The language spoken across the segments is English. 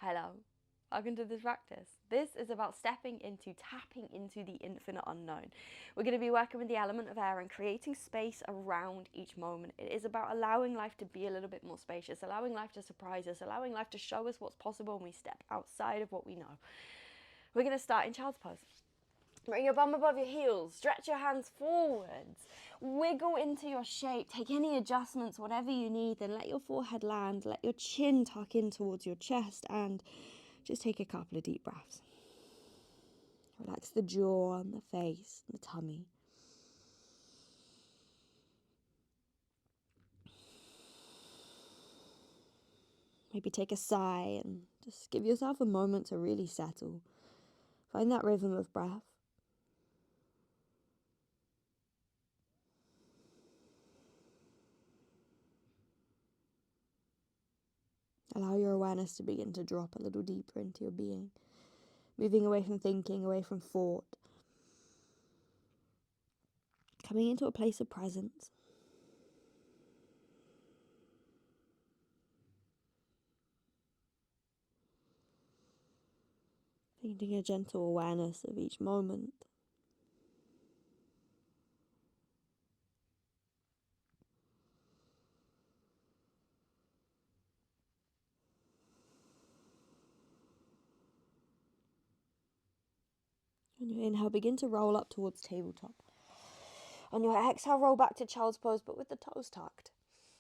Hello. Welcome to this practice. This is about tapping into the infinite unknown. We're going to be working with the element of air and creating space around each moment. It is about allowing life to be a little bit more spacious, allowing life to surprise us, allowing life to show us what's possible when we step outside of what we know. We're going to start in child's pose. Bring your bum above your heels, stretch your hands forwards, wiggle into your shape, take any adjustments, whatever you need, then let your forehead land, let your chin tuck in towards your chest, and just take a couple of deep breaths. Relax the jaw and the face, the tummy. Maybe take a sigh and just give yourself a moment to really settle. Find that rhythm of breath. Allow your awareness to begin to drop a little deeper into your being, moving away from thinking, away from thought, coming into a place of presence. Finding a gentle awareness of each moment. On your inhale, begin to roll up towards tabletop. On your exhale, roll back to child's pose, but with the toes tucked.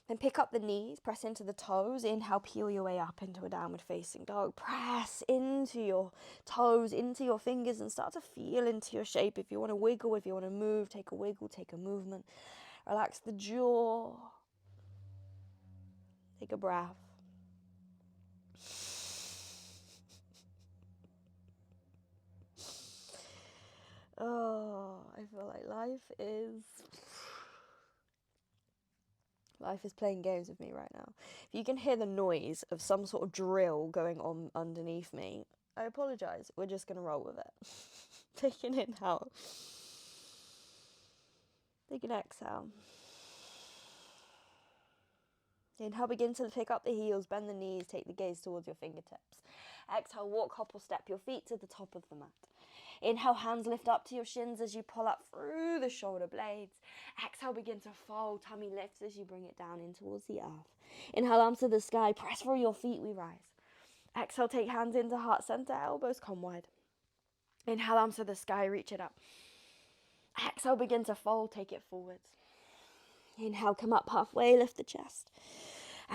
Then pick up the knees, press into the toes. Inhale, peel your way up into a downward facing dog. Press into your toes, into your fingers, and start to feel into your shape. If you want to wiggle, if you want to move, take a wiggle, take a movement. Relax the jaw. Take a breath. Oh, I feel like life is playing games with me right now. If you can hear the noise of some sort of drill going on underneath me, I apologise. We're just going to roll with it. Take an inhale. Take an exhale. Inhale, begin to pick up the heels, bend the knees, take the gaze towards your fingertips. Exhale, walk, hop or step your feet to the top of the mat. Inhale, hands lift up to your shins as you pull up through the shoulder blades. Exhale, begin to fold, tummy lifts as you bring it down in towards the earth. Inhale, arms to the sky, press through your feet, we rise. Exhale, take hands into heart center, elbows come wide. Inhale, arms to the sky, reach it up. Exhale, begin to fold, take it forwards. Inhale, come up halfway, lift the chest.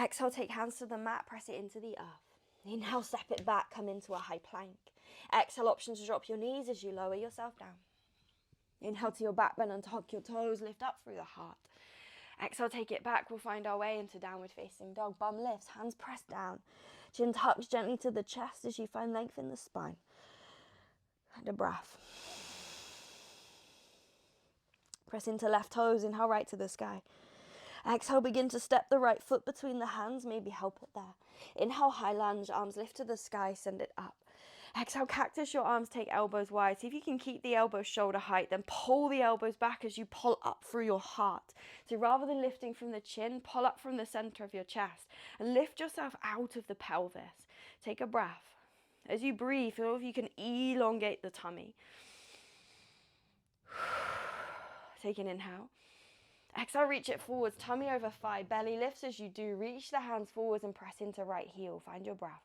Exhale, take hands to the mat, press it into the earth. Inhale, step it back, come into a high plank. Exhale, option to drop your knees as you lower yourself down. Inhale to your back bend and tuck your toes, lift up through the heart. Exhale, take it back, we'll find our way into downward facing dog. Bum lifts, hands pressed down. Chin tucks gently to the chest as you find length in the spine. And a breath. Press into left toes, inhale right to the sky. Exhale, begin to step the right foot between the hands, maybe help it there. Inhale, high lunge, arms lift to the sky, send it up. Exhale, cactus your arms, take elbows wide. See if you can keep the elbows shoulder height, then pull the elbows back as you pull up through your heart. So rather than lifting from the chin, pull up from the center of your chest and lift yourself out of the pelvis. Take a breath. As you breathe, feel if you can elongate the tummy. Take an inhale. Exhale, reach it forwards, tummy over thigh, belly lifts as you do. Reach the hands forwards and press into right heel. Find your breath.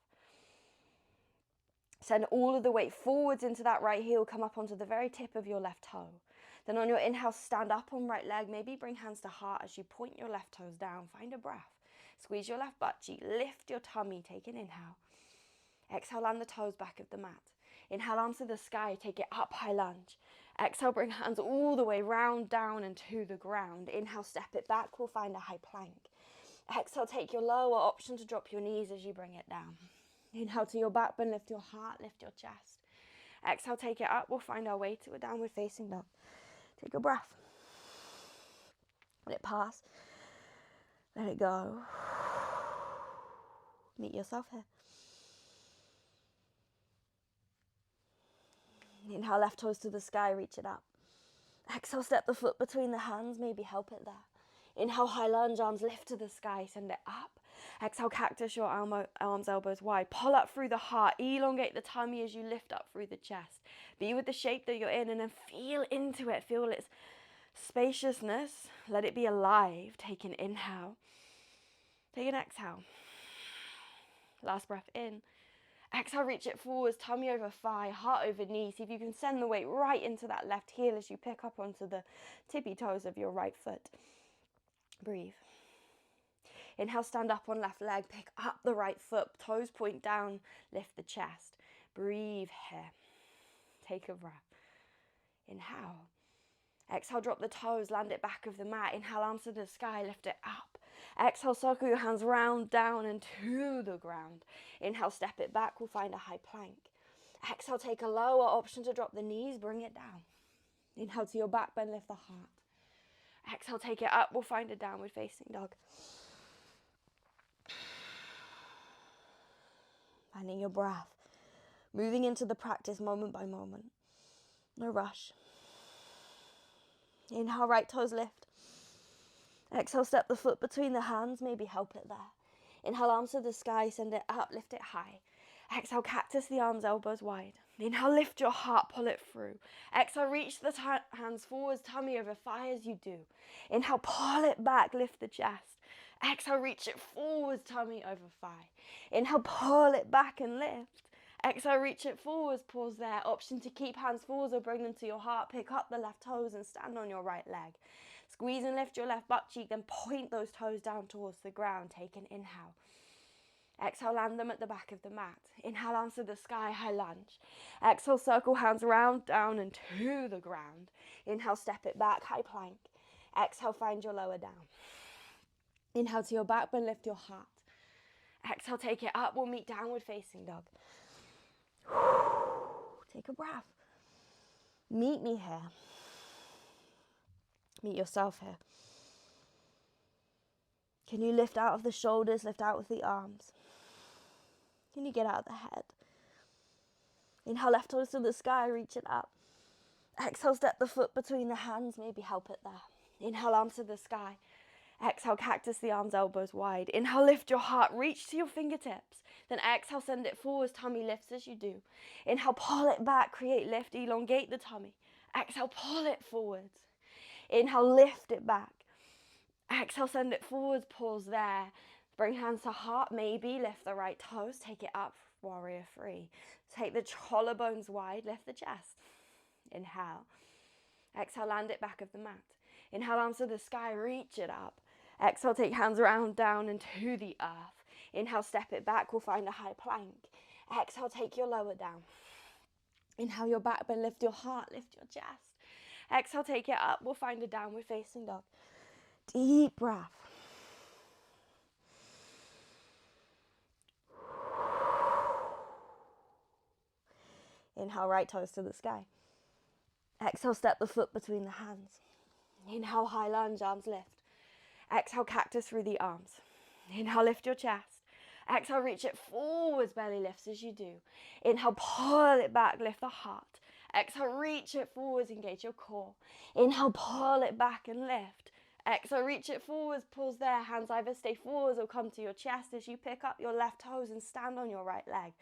Send all of the weight forwards into that right heel. Come up onto the very tip of your left toe. Then on your inhale, stand up on right leg. Maybe bring hands to heart as you point your left toes down. Find a breath. Squeeze your left butt cheek. Lift your tummy. Take an inhale. Exhale, land the toes back of the mat. Inhale, arms to the sky, take it up, high lunge. Exhale, bring hands all the way round, down and to the ground. Inhale, step it back, we'll find a high plank. Exhale, take your lower option to drop your knees as you bring it down. Inhale to your back bend, lift your heart, lift your chest. Exhale, take it up, we'll find our way to a downward facing dog. Take a breath. Let it pass. Let it go. Meet yourself here. Inhale, left toes to the sky, reach it up. Exhale, step the foot between the hands, maybe help it there. Inhale, high lunge, arms lift to the sky, send it up. Exhale, cactus your arms, elbows wide. Pull up through the heart. Elongate the tummy as you lift up through the chest. Be with the shape that you're in and then feel into it. Feel its spaciousness. Let it be alive. Take an inhale. Take an exhale. Last breath in. Exhale, reach it forwards, tummy over thigh, heart over knee. See if you can send the weight right into that left heel as you pick up onto the tippy toes of your right foot. Breathe. Inhale, stand up on left leg, pick up the right foot, toes point down, lift the chest. Breathe here. Take a breath. Inhale. Exhale, drop the toes, land it back of the mat. Inhale, arms to the sky, lift it up. Exhale, circle your hands round, down and to the ground. Inhale, step it back, we'll find a high plank. Exhale, take a lower option to drop the knees, bring it down. Inhale to your back bend, lift the heart. Exhale, take it up, we'll find a downward facing dog. Finding your breath. Moving into the practice moment by moment. No rush. Inhale, right toes lift. Exhale, step the foot between the hands, maybe help it there. Inhale, arms to the sky, send it up, lift it high. Exhale, cactus the arms, elbows wide. Inhale, lift your heart, pull it through. Exhale, reach the hands forwards, tummy over thigh as you do. Inhale, pull it back, lift the chest. Exhale, reach it forwards, tummy over thigh. Inhale, pull it back and lift. Exhale, reach it forwards, pause there. Option to keep hands forwards or bring them to your heart. Pick up the left toes and stand on your right leg. Squeeze and lift your left butt cheek, then point those toes down towards the ground. Take an inhale. Exhale, land them at the back of the mat. Inhale, arms to the sky, high lunge. Exhale, circle hands round, down and to the ground. Inhale, step it back, high plank. Exhale, find your lower down. Inhale to your back bend, lift your heart. Exhale, take it up, we'll meet downward facing dog. Take a breath. Meet me here. Meet yourself here. Can you lift out of the shoulders, lift out with the arms? Can you get out of the head? Inhale, left toes to the sky, reach it up. Exhale, step the foot between the hands, maybe help it there. Inhale, arms to the sky. Exhale, cactus the arms, elbows wide. Inhale, lift your heart, reach to your fingertips. Then exhale, send it forwards, tummy lifts as you do. Inhale, pull it back, create lift, elongate the tummy. Exhale, pull it forwards. Inhale, lift it back. Exhale, send it forwards, pause there. Bring hands to heart, maybe lift the right toes, take it up, warrior three. Take the collarbones wide, lift the chest. Inhale. Exhale, land it back of the mat. Inhale, arms to the sky, reach it up. Exhale, take hands around, down and to the earth. Inhale, step it back, we'll find a high plank. Exhale, take your lower down. Inhale, your back bend, lift your heart, lift your chest. Exhale, take it up, we'll find a downward facing dog. Deep breath. Inhale, right toes to the sky. Exhale, step the foot between the hands. Inhale, high lunge, arms lift. Exhale, cactus through the arms. Inhale, lift your chest. Exhale, reach it forwards, belly lifts as you do. Inhale, pull it back, lift the heart. Exhale, reach it forwards, engage your core. Inhale, pull it back and lift. Exhale, reach it forwards, pause there. Hands either stay forwards or come to your chest as you pick up your left toes and stand on your right leg.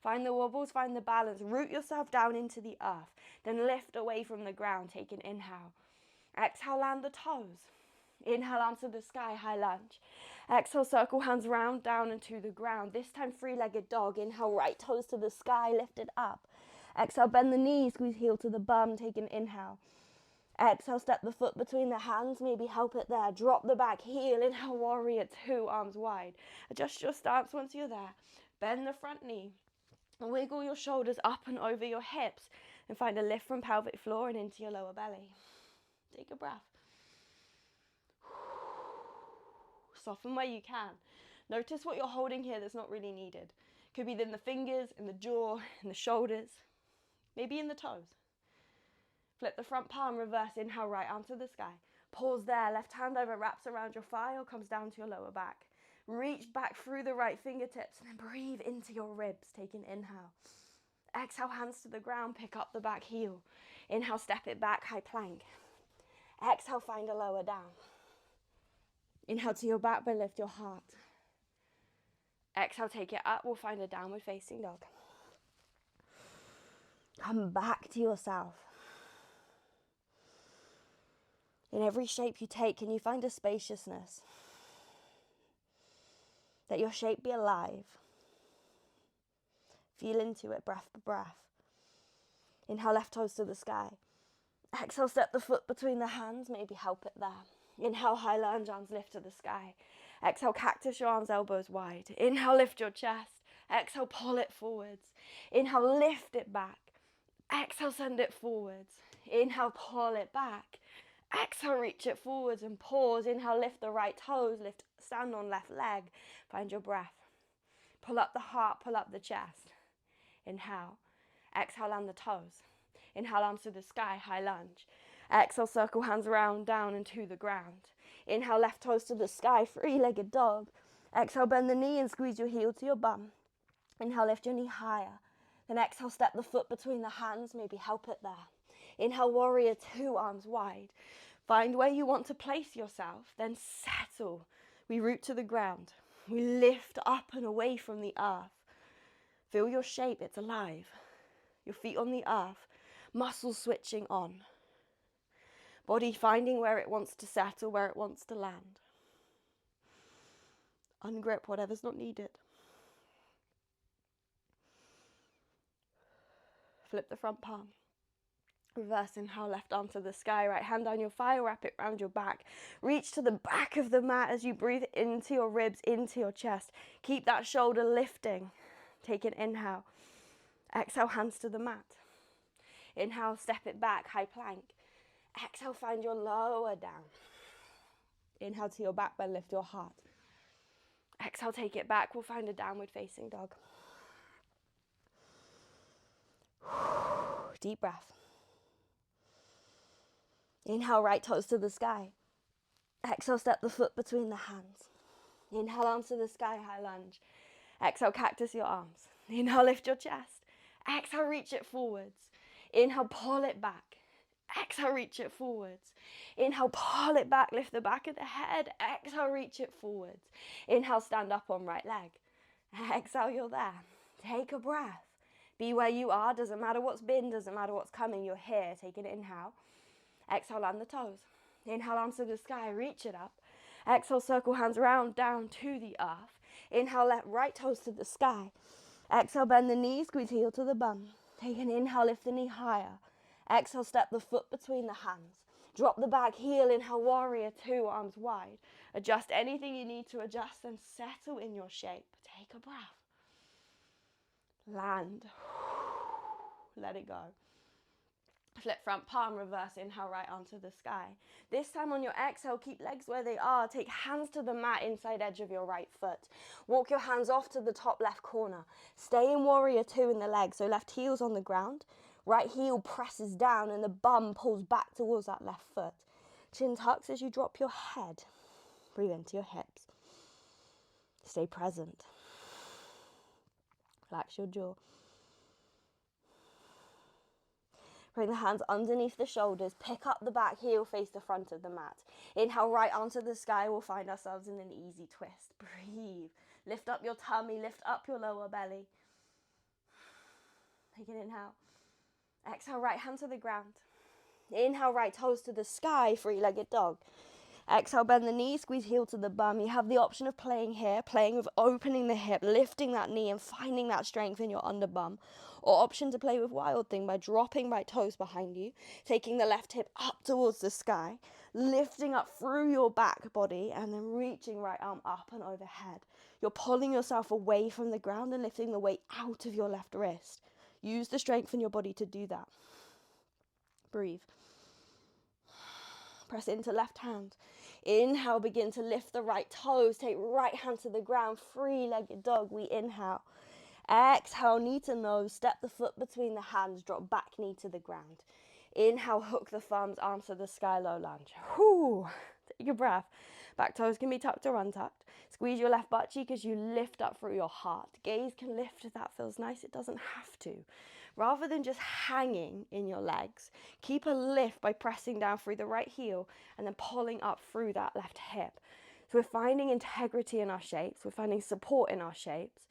Find the wobbles, find the balance. Root yourself down into the earth. Then lift away from the ground. Take an inhale. Exhale, land the toes. Inhale, arms to the sky, high lunge. Exhale, circle hands round, down and to the ground. This time, three-legged dog. Inhale, right toes to the sky, lift it up. Exhale, bend the knees, squeeze heel to the bum. Take an inhale. Exhale, step the foot between the hands, maybe help it there. Drop the back heel. Inhale, warrior two, arms wide. Adjust your stance once you're there. Bend the front knee. Wiggle your shoulders up and over your hips. And find a lift from pelvic floor and into your lower belly. Take a breath. Soften where you can. Notice what you're holding here that's not really needed. Could be in the fingers, in the jaw, in the shoulders, maybe in the toes. Flip the front palm, reverse, inhale, right arm to the sky. Pause there, left hand either wraps around your thigh or comes down to your lower back. Reach back through the right fingertips and then breathe into your ribs. Take an inhale. Exhale, hands to the ground, pick up the back heel. Inhale, step it back, high plank. Exhale, find a lower down. Inhale to your back bend, lift your heart. Exhale, take it up. We'll find a downward facing dog. Come back to yourself. In every shape you take, can you find a spaciousness? Let your shape be alive. Feel into it, breath by breath. Inhale, left toes to the sky. Exhale, step the foot between the hands, maybe help it there. Inhale, high lunge, arms lift to the sky. Exhale, cactus your arms, elbows wide. Inhale, lift your chest. Exhale, pull it forwards. Inhale, lift it back. Exhale, send it forwards. Inhale, pull it back. Exhale, reach it forwards and pause. Inhale, lift the right toes, stand on left leg. Find your breath. Pull up the heart, pull up the chest. Inhale. Exhale, land the toes. Inhale, arms to the sky, high lunge. Exhale, circle hands around, down and to the ground. Inhale, left toes to the sky, three-legged dog. Exhale, bend the knee and squeeze your heel to your bum. Inhale, lift your knee higher. Then exhale, step the foot between the hands, maybe help it there. Inhale, warrior two, arms wide. Find where you want to place yourself, then settle. We root to the ground. We lift up and away from the earth. Feel your shape, it's alive. Your feet on the earth, muscles switching on. Body finding where it wants to settle, where it wants to land. Ungrip whatever's not needed. Flip the front palm. Reverse inhale, left arm to the sky, right hand down your thigh, wrap it around your back. Reach to the back of the mat as you breathe into your ribs, into your chest. Keep that shoulder lifting. Take an inhale. Exhale, hands to the mat. Inhale, step it back, high plank. Exhale, find your lower down. Inhale to your back bend, lift your heart. Exhale, take it back. We'll find a downward facing dog. Deep breath. Inhale, right toes to the sky. Exhale, step the foot between the hands. Inhale, arms to the sky, high lunge. Exhale, cactus your arms. Inhale, lift your chest. Exhale, reach it forwards. Inhale, pull it back. Exhale, reach it forwards. Inhale, pull it back, lift the back of the head. Exhale, reach it forwards. Inhale, stand up on right leg. Exhale, you're there. Take a breath. Be where you are, doesn't matter what's been, doesn't matter what's coming, you're here. Take an inhale. Exhale, land the toes. Inhale, arms to the sky, reach it up. Exhale, circle hands around, down to the earth. Inhale, left right toes to the sky. Exhale, bend the knees, squeeze heel to the bum. Take an inhale, lift the knee higher. Exhale, step the foot between the hands. Drop the back heel, inhale, warrior two, arms wide. Adjust anything you need to adjust and settle in your shape. Take a breath. Land. Let it go. Flip front palm, reverse, inhale, right arm to the sky. This time on your exhale, keep legs where they are. Take hands to the mat, inside edge of your right foot. Walk your hands off to the top left corner. Stay in warrior two in the legs, so left heel's on the ground. Right heel presses down and the bum pulls back towards that left foot. Chin tucks as you drop your head. Breathe into your hips. Stay present. Relax your jaw. Bring the hands underneath the shoulders. Pick up the back heel, face the front of the mat. Inhale, right arm to the sky. We'll find ourselves in an easy twist. Breathe. Lift up your tummy. Lift up your lower belly. Take an inhale. Exhale, right hand to the ground. Inhale, right toes to the sky, three-legged dog. Exhale, bend the knee, squeeze heel to the bum. You have the option of playing here, playing with opening the hip, lifting that knee and finding that strength in your underbum. Or option to play with Wild Thing by dropping right toes behind you, taking the left hip up towards the sky, lifting up through your back body and then reaching right arm up and overhead. You're pulling yourself away from the ground and lifting the weight out of your left wrist. Use the strength in your body to do that. Breathe. Press into left hand. Inhale, begin to lift the right toes. Take right hand to the ground, three-legged dog. We inhale. Exhale, knee to nose. Step the foot between the hands. Drop back knee to the ground. Inhale, hook the thumbs, arms to the sky, low lunge. Whoo. Take a breath. Back toes can be tucked or untucked. Squeeze your left butt cheek as you lift up through your heart. Gaze can lift if that feels nice. It doesn't have to. Rather than just hanging in your legs, keep a lift by pressing down through the right heel and then pulling up through that left hip. So we're finding integrity in our shapes. We're finding support in our shapes.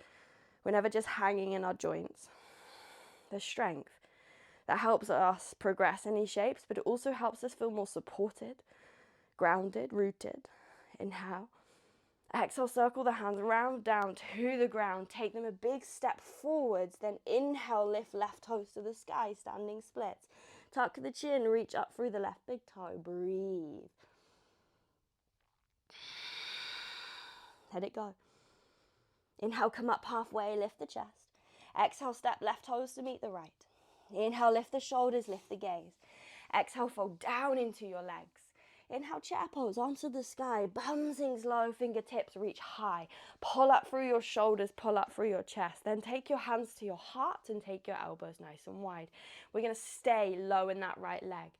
We're never just hanging in our joints. There's strength that helps us progress in these shapes, but it also helps us feel more supported, grounded, rooted. Inhale. Exhale, circle the hands round down to the ground. Take them a big step forwards. Then inhale, lift left toes to the sky, standing splits. Tuck the chin, reach up through the left big toe. Breathe. Let it go. Inhale, come up halfway, lift the chest. Exhale, step left toes to meet the right. Inhale, lift the shoulders, lift the gaze. Exhale, fold down into your legs. Inhale, chair pose, arms to the sky, bouncing slow, fingertips reach high. Pull up through your shoulders, pull up through your chest. Then take your hands to your heart and take your elbows nice and wide. We're going to stay low in that right leg.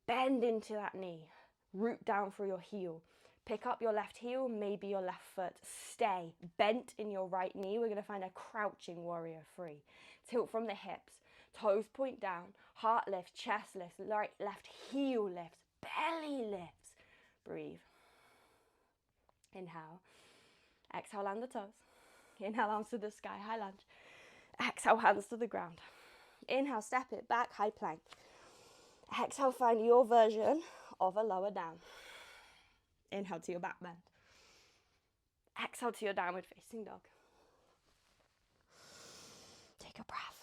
Bend into that knee. Root down through your heel. Pick up your left heel, maybe your left foot. Stay bent in your right knee. We're going to find a crouching warrior three. Tilt from the hips. Toes point down. Heart lifts, chest lifts, right, left heel lifts. Belly lifts. Breathe. Inhale. Exhale, land the toes. Inhale, arms to the sky, high lunge. Exhale, hands to the ground. Inhale, step it back, high plank. Exhale, find your version of a lower down. Inhale to your back bend. Exhale to your downward facing dog. Take a breath.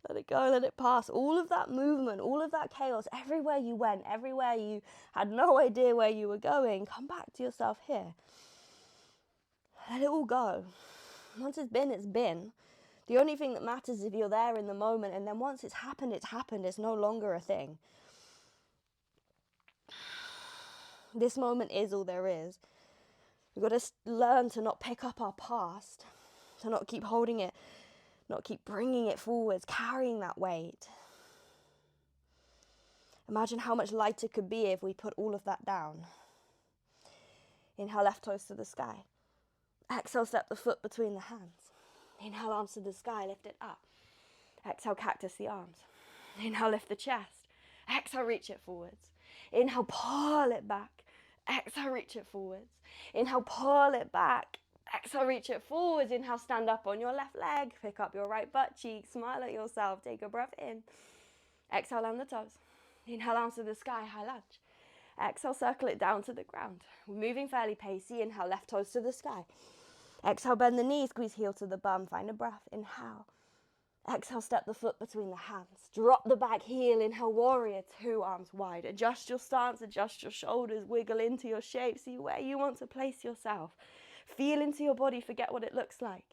Let it go, let it pass. All of that movement, all of that chaos, everywhere you went, everywhere you had no idea where you were going, come back to yourself here. Let it all go. Once it's been, it's been. The only thing that matters is if you're there in the moment, and then once it's happened, it's happened. It's no longer a thing. This moment is all there is. We've got to learn to not pick up our past, to not keep holding it, not keep bringing it forwards, carrying that weight. Imagine how much lighter it could be if we put all of that down. Inhale, left toes to the sky. Exhale, step the foot between the hands. Inhale, arms to the sky, lift it up. Exhale, cactus the arms. Inhale, lift the chest. Exhale, reach it forwards. Inhale, pull it back. Exhale, reach it forwards. Inhale, pull it back. Exhale, reach it forwards. Inhale, stand up on your left leg. Pick up your right butt cheek. Smile at yourself. Take a breath in. Exhale, land the toes. Inhale, arms to the sky, high lunge. Exhale, circle it down to the ground. We're moving fairly pacey. Inhale, left toes to the sky. Exhale, bend the knee, squeeze heel to the bum. Find a breath. Inhale. Exhale, step the foot between the hands. Drop the back heel. Inhale, warrior two, arms wide. Adjust your stance, adjust your shoulders. Wiggle into your shape. See where you want to place yourself. Feel into your body, forget what it looks like.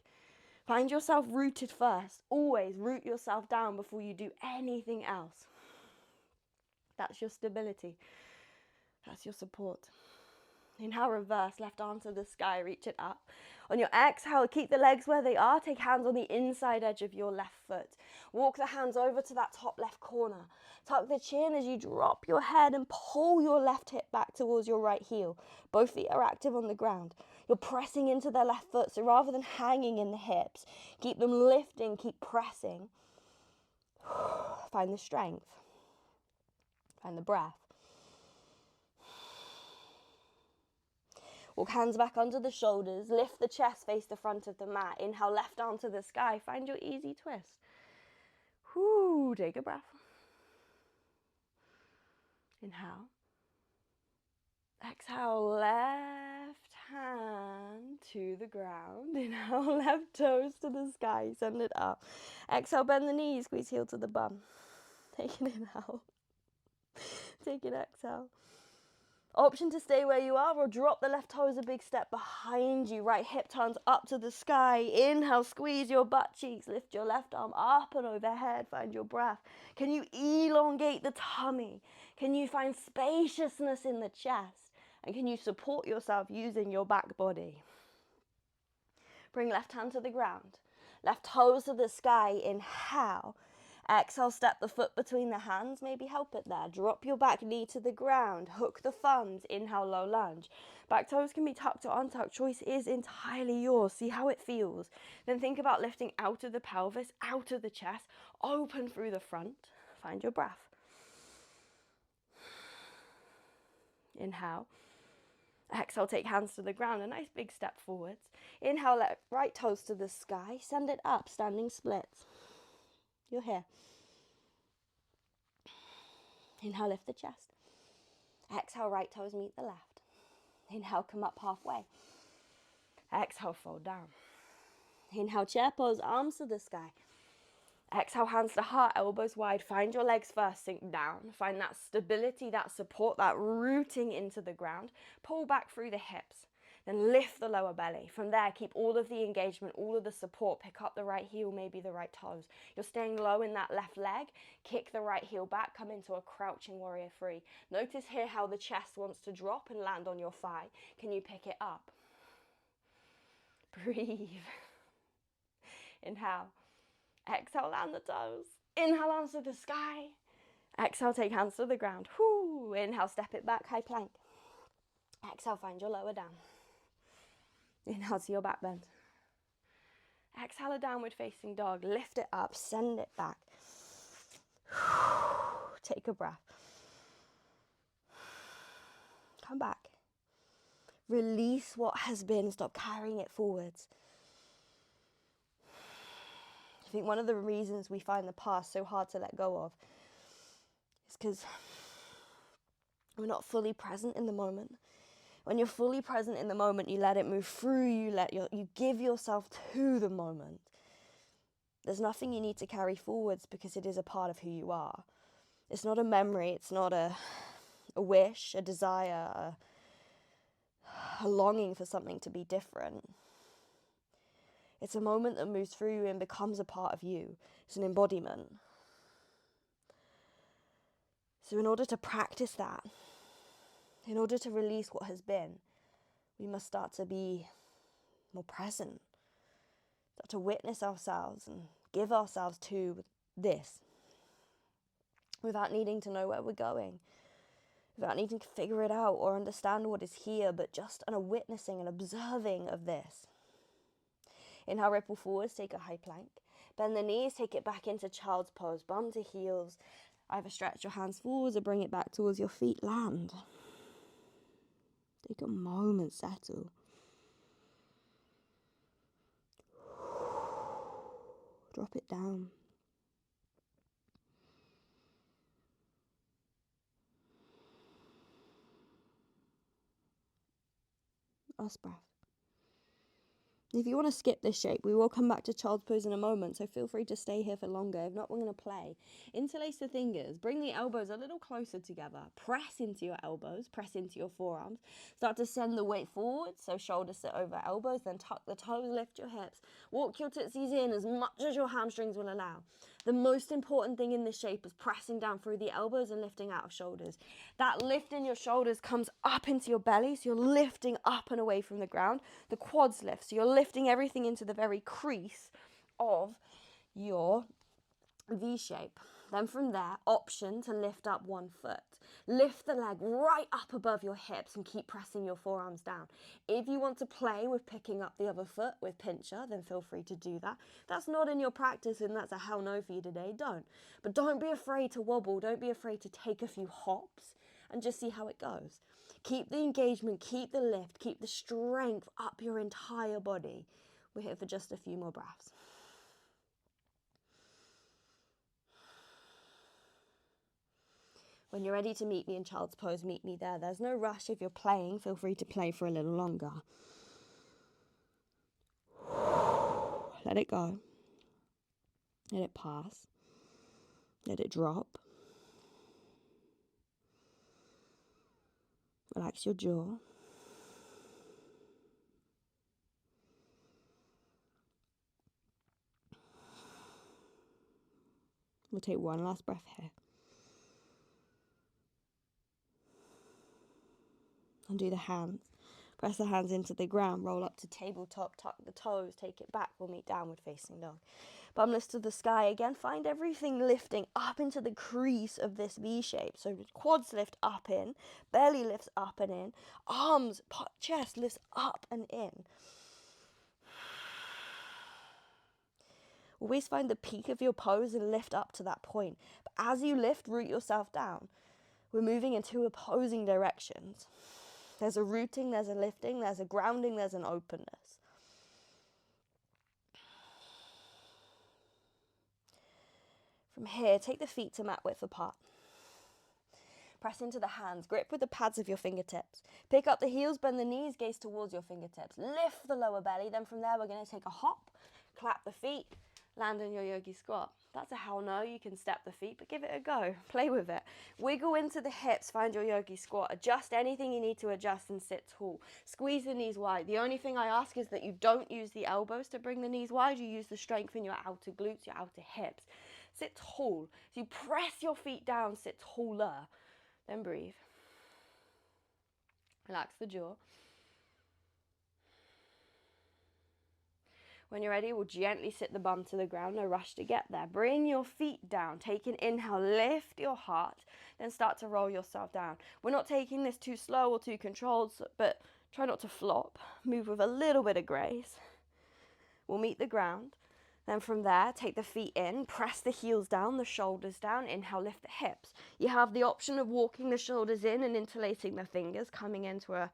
Find yourself rooted first. Always root yourself down before you do anything else. That's your stability. That's your support. Inhale, reverse, left arm to the sky, reach it up. On your exhale, keep the legs where they are. Take hands on the inside edge of your left foot. Walk the hands over to that top left corner. Tuck the chin as you drop your head and pull your left hip back towards your right heel. Both feet are active on the ground. You're pressing into the left foot, so rather than hanging in the hips, keep them lifting, keep pressing. Find the strength. Find the breath. Walk hands back under the shoulders. Lift the chest, face the front of the mat. Inhale, left arm to the sky. Find your easy twist. Take a breath. Inhale. Exhale, left hand to the ground. Inhale, left toes to the sky. Send it up. Exhale, bend the knees. Squeeze heel to the bum. Take an inhale. Take an exhale. Option to stay where you are or drop the left toes a big step behind you. Right hip turns up to the sky. Inhale, squeeze your butt cheeks. Lift your left arm up and overhead. Find your breath. Can you elongate the tummy? Can you find spaciousness in the chest? And can you support yourself using your back body? Bring left hand to the ground. Left toes to the sky. Inhale. Exhale, step the foot between the hands, maybe help it there. Drop your back knee to the ground, hook the thumbs, inhale, low lunge. Back toes can be tucked or untucked, choice is entirely yours. See how it feels. Then think about lifting out of the pelvis, out of the chest, open through the front. Find your breath. Inhale. Exhale, take hands to the ground, a nice big step forwards. Inhale, let right toes to the sky, send it up, standing splits. You're here. Inhale, lift the chest. Exhale, right toes meet the left. Inhale, come up halfway. Exhale, fold down. Inhale, chair pose, arms to the sky. Exhale, hands to heart, elbows wide. Find your legs first, sink down. Find that stability, that support, that rooting into the ground. Pull back through the hips. Then lift the lower belly. From there, keep all of the engagement, all of the support. Pick up the right heel, maybe the right toes. You're staying low in that left leg. Kick the right heel back. Come into a crouching warrior three. Notice here how the chest wants to drop and land on your thigh. Can you pick it up? Breathe. Inhale. Exhale, land the toes. Inhale, arms to the sky. Exhale, take hands to the ground. Whoo. Inhale, step it back, high plank. Exhale, find your lower down. Inhale to your back bend. Exhale, a downward facing dog. Lift it up, send it back. Take a breath. Come back. Release what has been. Stop carrying it forwards. I think one of the reasons we find the past so hard to let go of is because we're not fully present in the moment. When you're fully present in the moment, you let it move through you, you give yourself to the moment. There's nothing you need to carry forwards because it is a part of who you are. It's not a memory, it's not a wish, a desire, a longing for something to be different. It's a moment that moves through you and becomes a part of you. It's an embodiment. So in order to practice that, in order to release what has been, we must start to be more present, start to witness ourselves and give ourselves to this without needing to know where we're going, without needing to figure it out or understand what is here, but just a witnessing and observing of this. Inhale, ripple forwards, take a high plank. Bend the knees, take it back into child's pose, bum to heels. Either stretch your hands forwards or bring it back towards your feet, land. Take a moment, settle. Drop it down. Last breath. If you want to skip this shape, we will come back to child's pose in a moment, so feel free to stay here for longer. If not, we're going to play. Interlace the fingers, bring the elbows a little closer together. Press into your elbows, press into your forearms. Start to send the weight forward, so shoulders sit over elbows, then tuck the toes, lift your hips. Walk your tootsies in as much as your hamstrings will allow. The most important thing in this shape is pressing down through the elbows and lifting out of shoulders. That lift in your shoulders comes up into your belly, so you're lifting up and away from the ground. The quads lift, so you're lifting everything into the very crease of your V shape. Then from there, option to lift up one foot. Lift the leg right up above your hips and keep pressing your forearms down. If you want to play with picking up the other foot with pincher, then feel free to do that. That's not in your practice and that's a hell no for you today, don't. But don't be afraid to wobble, don't be afraid to take a few hops and just see how it goes. Keep the engagement, keep the lift, keep the strength up your entire body. We're here for just a few more breaths. When you're ready to meet me in child's pose, meet me there. There's no rush. If you're playing, feel free to play for a little longer. Let it go. Let it pass. Let it drop. Relax your jaw. We'll take one last breath here. Undo the hands. Press the hands into the ground. Roll up to tabletop. Tuck the toes. Take it back. We'll meet downward facing dog. Bumless to the sky again. Find everything lifting up into the crease of this V shape. So quads lift up in. Belly lifts up and in. Arms, chest lifts up and in. Always find the peak of your pose and lift up to that point. But as you lift, root yourself down. We're moving in two opposing directions. There's a rooting, there's a lifting, there's a grounding, there's an openness. From here, take the feet to mat width apart. Press into the hands, grip with the pads of your fingertips. Pick up the heels, bend the knees, gaze towards your fingertips. Lift the lower belly, then from there we're going to take a hop, clap the feet, land in your yogi squat. That's a hell no, you can step the feet, but give it a go, play with it. Wiggle into the hips, find your yogi squat, adjust anything you need to adjust and sit tall. Squeeze the knees wide. The only thing I ask is that you don't use the elbows to bring the knees wide, you use the strength in your outer glutes, your outer hips. Sit tall, so you press your feet down, sit taller. Then breathe. Relax the jaw. When you're ready, we'll gently sit the bum to the ground. No rush to get there. Bring your feet down. Take an inhale. Lift your heart. Then start to roll yourself down. We're not taking this too slow or too controlled, but try not to flop. Move with a little bit of grace. We'll meet the ground. Then from there, take the feet in, press the heels down, the shoulders down, inhale, lift the hips. You have the option of walking the shoulders in and interlacing the fingers, coming into a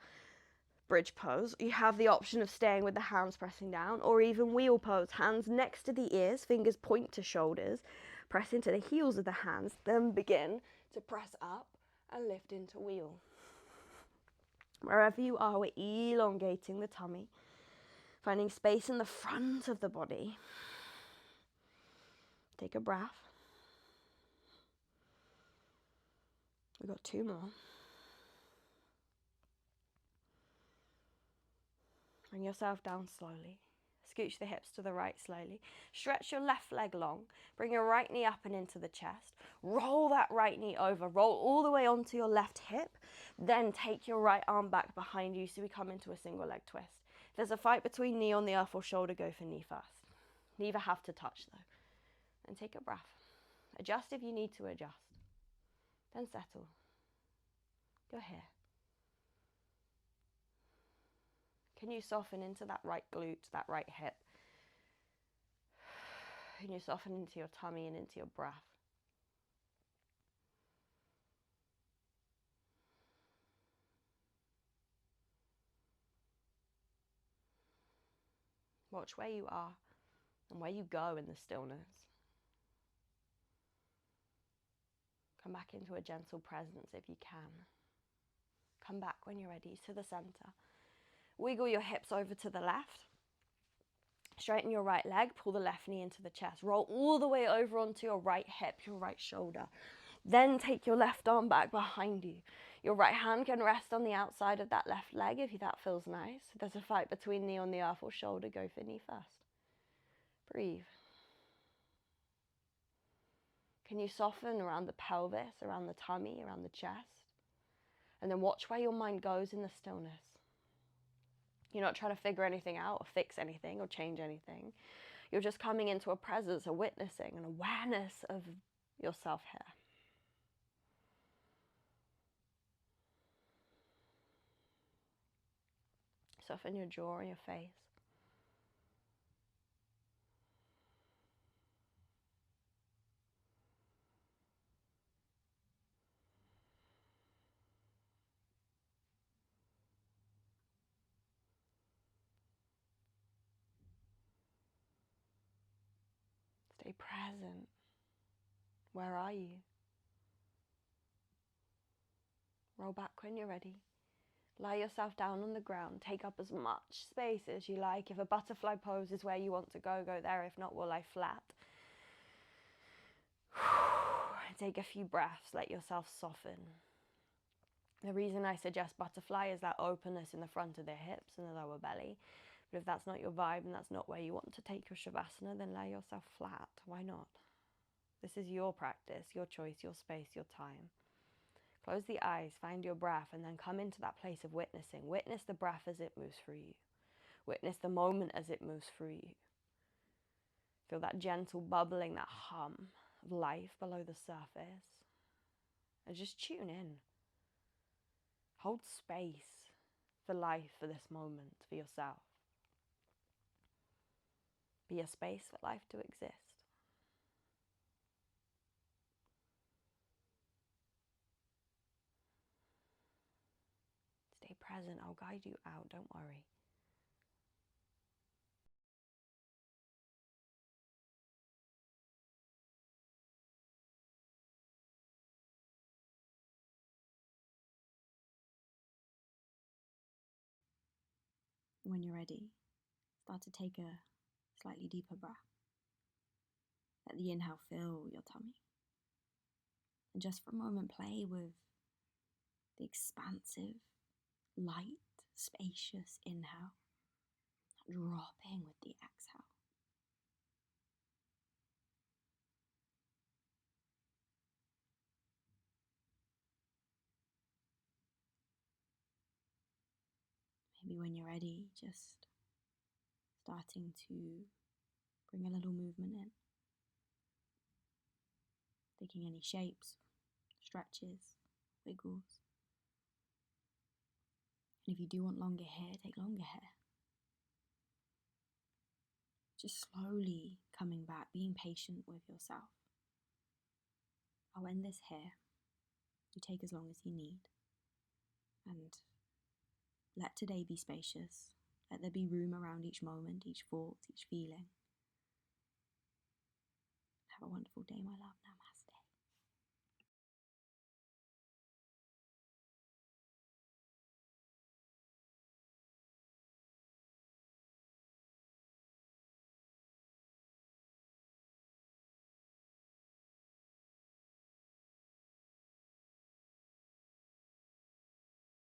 bridge pose. You have the option of staying with the hands pressing down, or even wheel pose, hands next to the ears, fingers point to shoulders, press into the heels of the hands, then begin to press up and lift into wheel. Wherever you are, we're elongating the tummy, finding space in the front of the body. Take a breath. We've got 2 more. Bring yourself down slowly. Scooch the hips to the right slowly. Stretch your left leg long. Bring your right knee up and into the chest. Roll that right knee over. Roll all the way onto your left hip. Then take your right arm back behind you so we come into a single leg twist. If there's a fight between knee on the earth or shoulder, go for knee first. Neither have to touch though. And take a breath. Adjust if you need to adjust. Then settle. Go here. Can you soften into that right glute, that right hip? Can you soften into your tummy and into your breath? Watch where you are and where you go in the stillness. Come back into a gentle presence if you can. Come back when you're ready to the center. Wiggle your hips over to the left. Straighten your right leg, pull the left knee into the chest. Roll all the way over onto your right hip, your right shoulder. Then take your left arm back behind you. Your right hand can rest on the outside of that left leg if that feels nice. If there's a fight between knee on the earth or shoulder, go for knee first. Breathe. Can you soften around the pelvis, around the tummy, around the chest? And then watch where your mind goes in the stillness. You're not trying to figure anything out or fix anything or change anything. You're just coming into a presence, a witnessing, an awareness of yourself here. Soften your jaw and your face. Stay present. Where are you? Roll back when you're ready. Lie yourself down on the ground. Take up as much space as you like. If a butterfly pose is where you want to go, go there. If not, we'll lie flat. Take a few breaths. Let yourself soften. The reason I suggest butterfly is that openness in the front of the hips and the lower belly. But if that's not your vibe and that's not where you want to take your shavasana, then lay yourself flat. Why not? This is your practice, your choice, your space, your time. Close the eyes, find your breath, and then come into that place of witnessing. Witness the breath as it moves through you. Witness the moment as it moves through you. Feel that gentle bubbling, that hum of life below the surface. And just tune in. Hold space for life, for this moment, for yourself. Be a space for life to exist. Stay present. present. I'll guide you out, don't worry. When you're ready, start to take a slightly deeper breath. Let the inhale fill your tummy. And just for a moment, play with the expansive, light, spacious inhale, dropping with the exhale. Maybe when you're ready, just starting to bring a little movement in. Taking any shapes, stretches, wiggles. And if you do want longer hair, take longer hair. Just slowly coming back, being patient with yourself. I'll end this here. You take as long as you need. And let today be spacious. Let there be room around each moment, each thought, each feeling. Have a wonderful day, my love. Namaste.